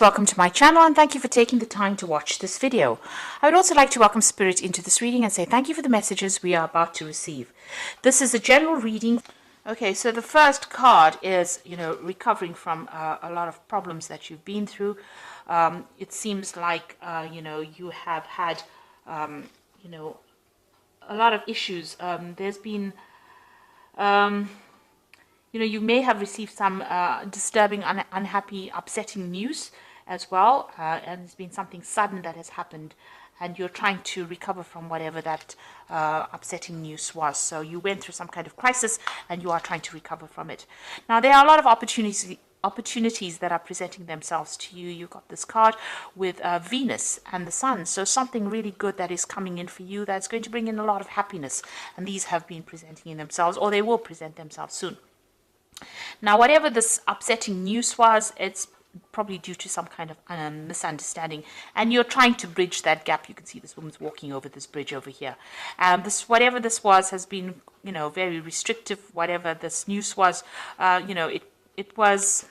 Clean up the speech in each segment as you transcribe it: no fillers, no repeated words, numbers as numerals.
Welcome to my channel and thank you for taking the time to watch this video. I would also like to welcome Spirit into this reading and say thank you for the messages we are about to receive. This is a general reading. Okay, so the first card is, recovering from a lot of problems that you've been through. It seems like, you have had, a lot of issues. There's been, you may have received some disturbing, unhappy, upsetting news as well, and it's been something sudden that has happened, and you're trying to recover from whatever that upsetting news was. So you went through some kind of crisis, and you are trying to recover from it. Now, there are a lot of opportunities that are presenting themselves to you. You've got this card with Venus and the Sun, so something really good that is coming in for you that's going to bring in a lot of happiness, and these have been presenting in themselves, or they will present themselves soon. Now, whatever this upsetting news was, it's probably due to some kind of misunderstanding, and you're trying to bridge that gap. You can see this woman's walking over this bridge over here. Whatever this was has been, very restrictive. Whatever this news was, it was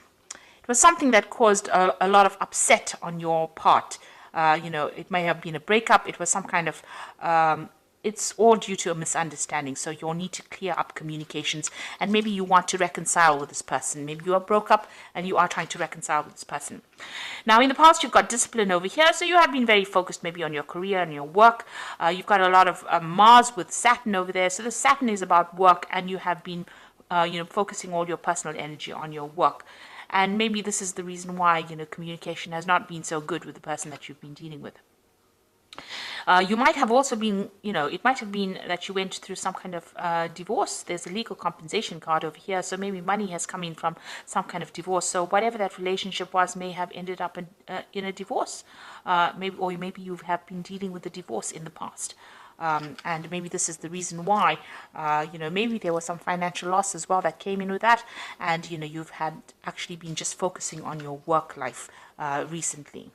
something that caused a lot of upset on your part. It may have been a breakup. It was some kind of it's all due to a misunderstanding. So you'll need to clear up communications, and maybe you want to reconcile with this person. Maybe you are broke up and you are trying to reconcile with this person. Now, in the past, you've got discipline over here. So you have been very focused maybe on your career and your work. You've got a lot of Mars with Saturn over there. So the Saturn is about work, and you have been, focusing all your personal energy on your work. And maybe this is the reason why, communication has not been so good with the person that you've been dealing with. You might have also been, it might have been that you went through some kind of divorce. There's a legal compensation card over here. So maybe money has come in from some kind of divorce. So whatever that relationship was may have ended up in a divorce. Maybe you have been dealing with a divorce in the past. And maybe this is the reason why, maybe there was some financial loss as well that came in with that. And, you've had actually been just focusing on your work life recently.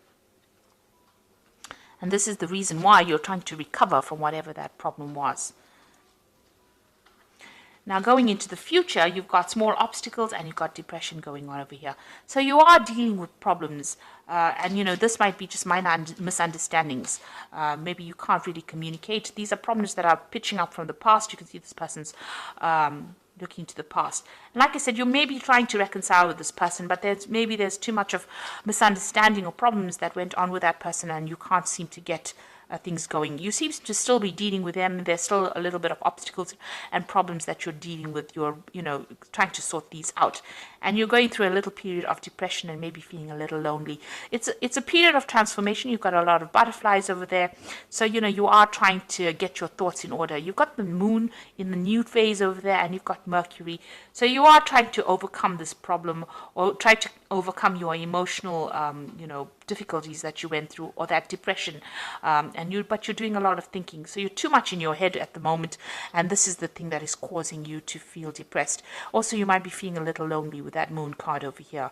And this is the reason why you're trying to recover from whatever that problem was. Now, going into the future, you've got small obstacles and you've got depression going on over here. So you are dealing with problems. And, this might be just minor misunderstandings. Maybe you can't really communicate. These are problems that are pitching up from the past. You can see this person's looking to the past. And like I said, you may be trying to reconcile with this person, but there's too much of misunderstanding or problems that went on with that person, and you can't seem to get things going. You seem to still be dealing with them. There's still a little bit of obstacles and problems that you're dealing with. You're, trying to sort these out. And you're going through a little period of depression and maybe feeling a little lonely. It's a period of transformation. You've got a lot of butterflies over there. So, you are trying to get your thoughts in order. You've got the moon in the new phase over there, and you've got Mercury. So you are trying to overcome this problem, or try to overcome your emotional, difficulties that you went through, or that depression. But you're doing a lot of thinking. So you're too much in your head at the moment, and this is the thing that is causing you to feel depressed. Also, you might be feeling a little lonely with that moon card over here.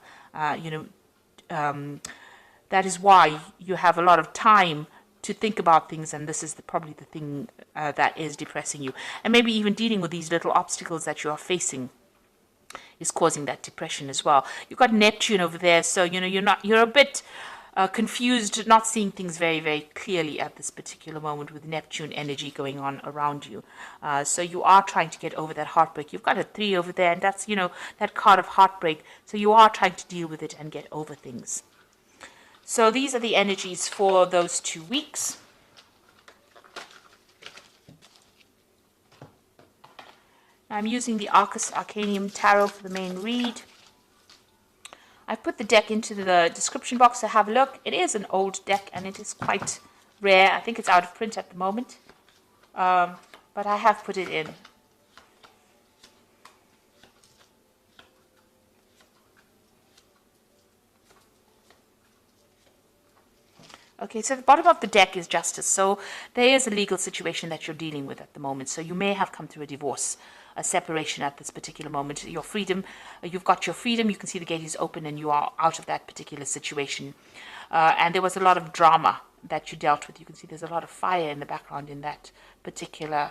That is why you have a lot of time to think about things, and this is probably the thing that is depressing you. And maybe even dealing with these little obstacles that you are facing is causing that depression as well. You've got Neptune over there, so you're a bit confused, not seeing things very, very clearly at this particular moment with Neptune energy going on around you. So you are trying to get over that heartbreak. You've got a 3 over there, and that's, that card of heartbreak. So you are trying to deal with it and get over things. So these are the energies for those 2 weeks. I'm using the Arcus Arcanium Tarot for the main read. I've put the deck into the description box to have a look. It is an old deck, and it is quite rare. I think it's out of print at the moment. But I have put it in. Okay, so the bottom of the deck is Justice. So there is a legal situation that you're dealing with at the moment. So you may have come through a divorce, a separation at this particular moment. Your freedom, you've got your freedom. You can see the gate is open and you are out of that particular situation. And there was a lot of drama that you dealt with. You can see there's a lot of fire in the background in that particular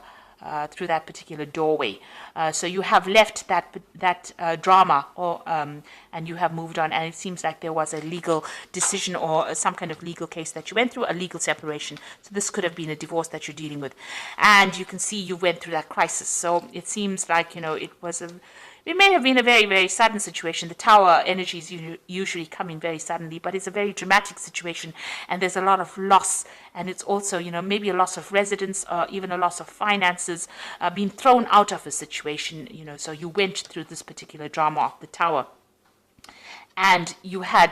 through that particular doorway. So you have left that drama, and you have moved on. And it seems like there was a legal decision or some kind of legal case that you went through, a legal separation. So this could have been a divorce that you're dealing with, and you can see you went through that crisis. So it seems like it may have been a very, very sudden situation. The tower energies usually come in very suddenly, but it's a very dramatic situation, and there's a lot of loss. And it's also, maybe a loss of residence or even a loss of finances, being thrown out of a situation, so you went through this particular drama of the tower. And you had,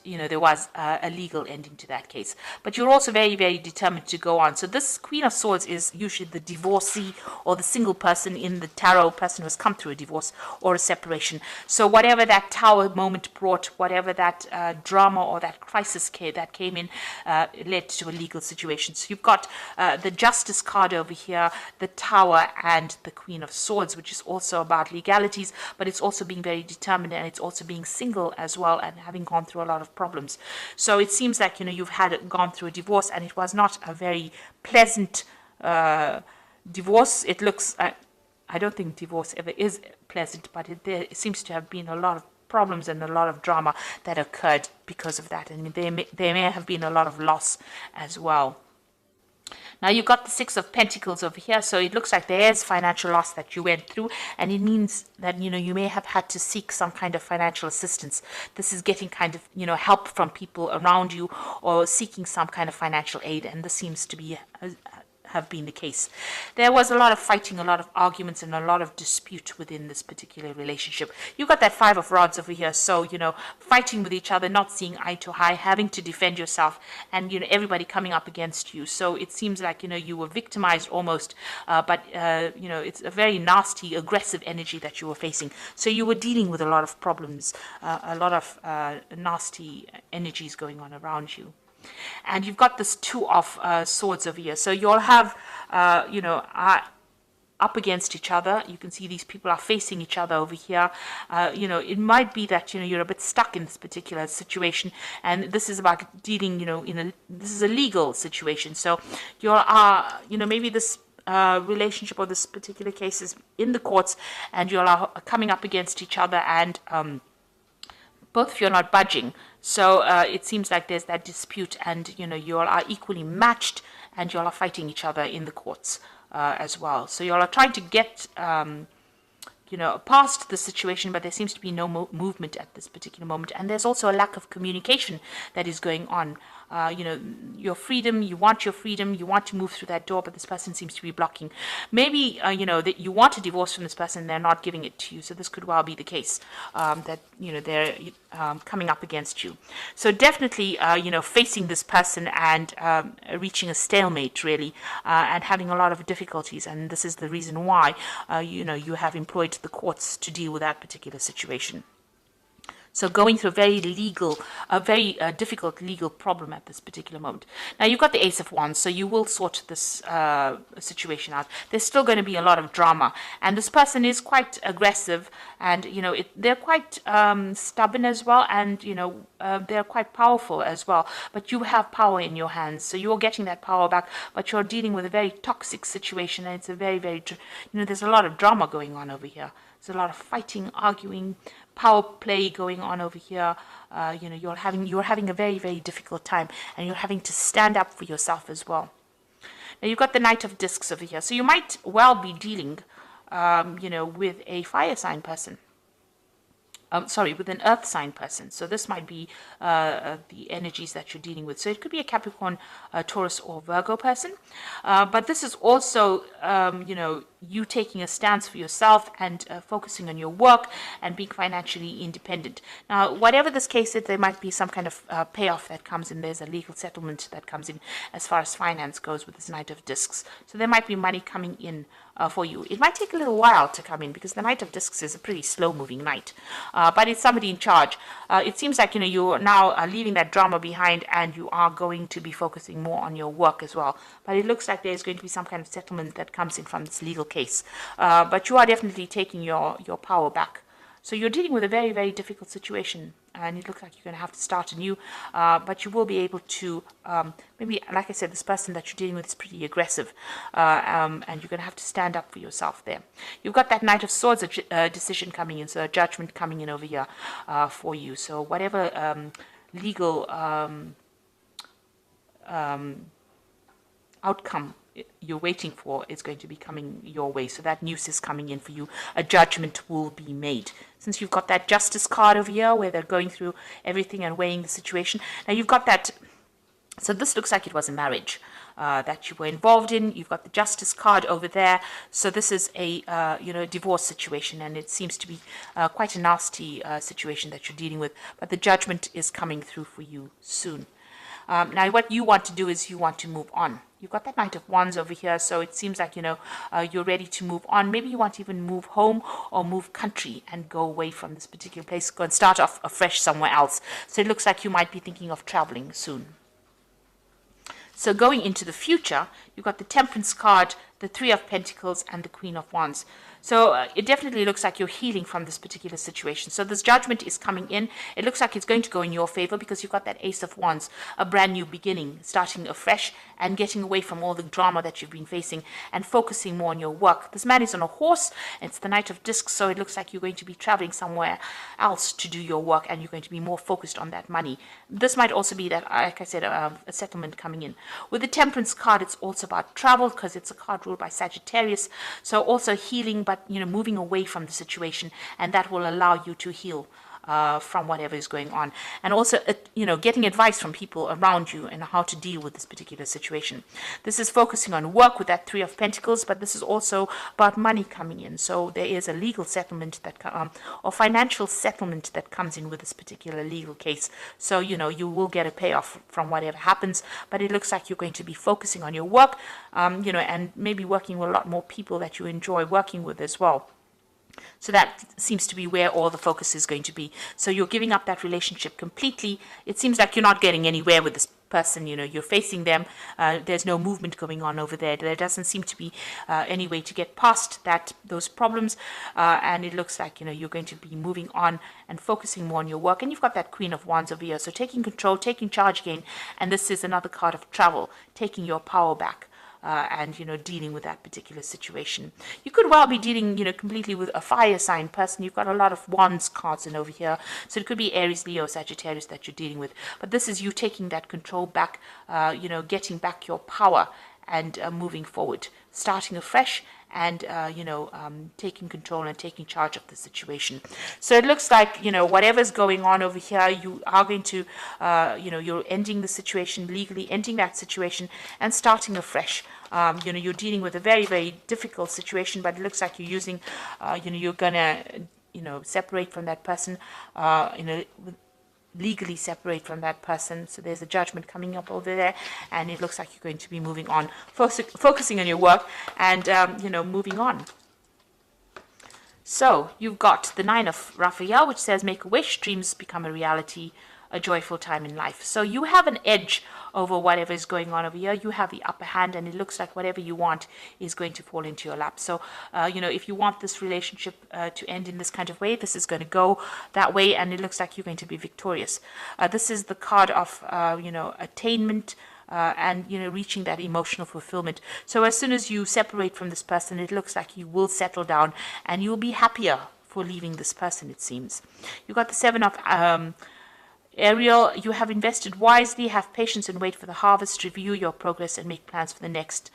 there was a legal ending to that case. But you're also very, very determined to go on. So this Queen of Swords is usually the divorcee or the single person in the tarot, person who has come through a divorce or a separation. So whatever that tower moment brought, whatever that drama or that crisis that came in, led to a legal situation. So you've got the Justice card over here, the Tower, and the Queen of Swords, which is also about legalities, but it's also being very determined, and it's also being single as well, and having gone through a lot of problems. So it seems like you've gone through a divorce, and it was not a very pleasant divorce. It looks I don't think divorce ever is pleasant, but there seems to have been a lot of problems and a lot of drama that occurred because of that, and there may have been a lot of loss as well. Now you've got the Six of Pentacles over here, so it looks like there is financial loss that you went through, and it means that you may have had to seek some kind of financial assistance. This is getting kind of help from people around you, or seeking some kind of financial aid, and this seems to be have been the case. There was a lot of fighting, a lot of arguments, and a lot of dispute within this particular relationship. You got that Five of Rods over here, so fighting with each other, not seeing eye to eye, having to defend yourself, and everybody coming up against you. So it seems like you were victimized almost, but it's a very nasty, aggressive energy that you were facing. So you were dealing with a lot of problems, a lot of nasty energies going on around you. And you've got this Two of Swords over here. So you'll have, up against each other. You can see these people are facing each other over here. It might be that, you're a bit stuck in this particular situation. And this is about dealing, this is a legal situation. So you are, maybe this relationship or this particular case is in the courts, and you are coming up against each other, and both of you are not budging. So it seems like there's that dispute, and you all are equally matched, and you all are fighting each other in the courts as well. So you all are trying to get past the situation, but there seems to be no movement at this particular moment. And there's also a lack of communication that is going on. Your freedom, you want to move through that door, but this person seems to be blocking. Maybe, that you want a divorce from this person, they're not giving it to you. So this could well be the case, that, they're coming up against you. So definitely, facing this person and reaching a stalemate, really, and having a lot of difficulties. And this is the reason why, you have employed the courts to deal with that particular situation. So going through a very difficult legal problem at this particular moment. Now you've got the Ace of Wands, so you will sort this situation out. There's still going to be a lot of drama, and this person is quite aggressive, and they're quite stubborn as well, and they're quite powerful as well. But you have power in your hands, so you're getting that power back. But you're dealing with a very toxic situation, and it's a very, very there's a lot of drama going on over here. There's a lot of fighting, arguing, power play going on over here. You're having a very, very difficult time, and you're having to stand up for yourself as well. Now you've got the Knight of Discs over here, so you might well be dealing, with a fire sign person. With an earth sign person. So this might be the energies that you're dealing with. So it could be a Capricorn, Taurus, or Virgo person. But this is also, you taking a stance for yourself and focusing on your work and being financially independent. Now, whatever this case is, there might be some kind of payoff that comes in. There's a legal settlement that comes in as far as finance goes with this Knight of Discs. So there might be money coming in for you. It might take a little while to come in, because the Knight of Discs is a pretty slow-moving knight. But it's somebody in charge. It seems like, you're now leaving that drama behind, and you are going to be focusing more on your work as well. But it looks like there's going to be some kind of settlement that comes in from this legal case. But you are definitely taking your power back. So you're dealing with a very, very difficult situation, and it looks like you're going to have to start anew, but you will be able to, maybe, like I said, this person that you're dealing with is pretty aggressive, and you're going to have to stand up for yourself there. You've got that Knight of Swords decision coming in, so a judgment coming in over here for you. So whatever legal outcome you're waiting for is going to be coming your way. So that news is coming in for you. A judgment will be made. Since you've got that Justice card over here where they're going through everything and weighing the situation. Now you've got that, so this looks like it was a marriage that you were involved in. You've got the Justice card over there. So this is a divorce situation, and it seems to be quite a nasty situation that you're dealing with. But the judgment is coming through for you soon. Now, what you want to do is you want to move on. You've got that Knight of Wands over here, so it seems like, you're ready to move on. Maybe you want to even move home or move country and go away from this particular place, go and start off afresh somewhere else. So it looks like you might be thinking of traveling soon. So going into the future, you've got the Temperance card, the Three of Pentacles, and the Queen of Wands. So it definitely looks like you're healing from this particular situation. So this judgment is coming in. It looks like it's going to go in your favor because you've got that Ace of Wands, a brand new beginning, starting afresh and getting away from all the drama that you've been facing and focusing more on your work. This man is on a horse. It's the Knight of Discs, so it looks like you're going to be traveling somewhere else to do your work, and you're going to be more focused on that money. This might also be that, like I said, a settlement coming in. With the Temperance card, it's also about travel because it's a card ruled by Sagittarius. So also healing, but moving away from the situation, and that will allow you to heal from whatever is going on, and also getting advice from people around you and how to deal with this particular situation. This is focusing on work with that Three of Pentacles, but this is also about money coming in. So there is a legal settlement that or financial settlement that comes in with this particular legal case. So you will get a payoff from whatever happens, but it looks like you're going to be focusing on your work, and maybe working with a lot more people that you enjoy working with as well. So that seems to be where all the focus is going to be. So you're giving up that relationship completely. It seems like you're not getting anywhere with this person. You're facing them. There's no movement going on over there. There doesn't seem to be any way to get past those problems. And it looks like, you're going to be moving on and focusing more on your work. And you've got that Queen of Wands over here. So taking control, taking charge again. And this is another card of travel, taking your power back. And dealing with that particular situation. You could well be dealing completely with a fire sign person. You've got a lot of Wands cards in over here, so it could be Aries, Leo, Sagittarius that you're dealing with, but this is you taking that control back, getting back your power and moving forward, starting afresh, and taking control and taking charge of the situation. So it looks like whatever's going on over here, you are going to you're ending the situation legally, ending that situation and starting afresh. You're dealing with a very, very difficult situation, but it looks like you're using you're gonna separate from that person, legally separate from that person. So there's a judgment coming up over there, and it looks like you're going to be moving on, focusing on your work and moving on. So you've got the Nine of Raphael, which says make a wish, dreams become a reality, a joyful time in life. So you have an edge over whatever is going on over here. You have the upper hand, and it looks like whatever you want is going to fall into your lap. So if you want this relationship to end in this kind of way, this is going to go that way, and it looks like you're going to be victorious. This is the card of attainment, and reaching that emotional fulfillment. So as soon as you separate from this person, it looks like you will settle down and you'll be happier for leaving this person, it seems. You got the Seven of Ariel. You have invested wisely, have patience and wait for the harvest, review your progress and make plans for the next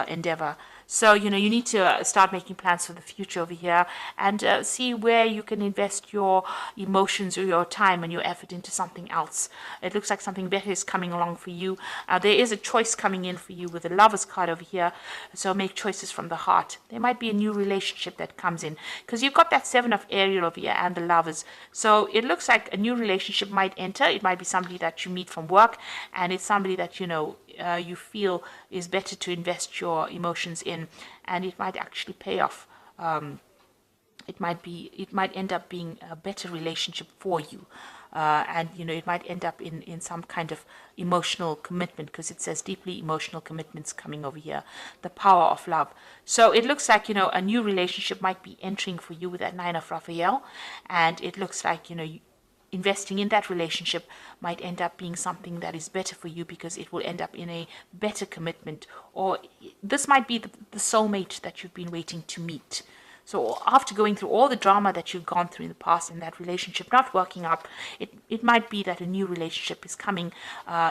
endeavor. So you need to start making plans for the future over here, and see where you can invest your emotions or your time and your effort into something else. It looks like something better is coming along for you. There is a choice coming in for you with the Lovers card over here, so make choices from the heart. There might be a new relationship that comes in, because you've got that Seven of Ariel over here and the Lovers. So it looks like a new relationship might enter. It might be somebody that you meet from work, and it's somebody that you feel is better to invest your emotions in, and it might actually pay off. It might end up being a better relationship for you. and it might end up in some kind of emotional commitment, because it says deeply emotional commitments coming over here, the power of love. So it looks like a new relationship might be entering for you with that Nine of Raphael, and it looks like investing in that relationship might end up being something that is better for you, because it will end up in a better commitment, or this might be the soulmate that you've been waiting to meet. So after going through all the drama that you've gone through in the past and that relationship not working out, it might be that a new relationship is coming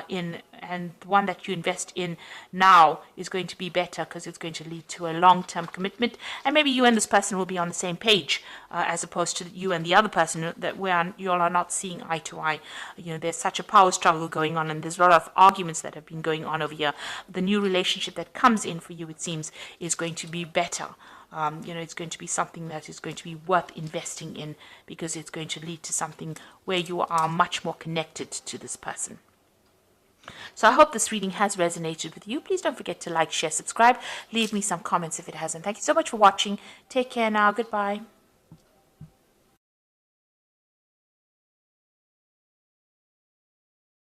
in, and the one that you invest in now is going to be better, because it's going to lead to a long-term commitment, and maybe you and this person will be on the same page, as opposed to you and the other person that where you all are not seeing eye to eye. There's such a power struggle going on, and there's a lot of arguments that have been going on over here. The new relationship that comes in for you, it seems, is going to be better. It's going to be something that is going to be worth investing in, because it's going to lead to something where you are much more connected to this person. So I hope this reading has resonated with you. Please don't forget to like, share, subscribe. Leave me some comments if it hasn't. Thank you so much for watching. Take care now. Goodbye.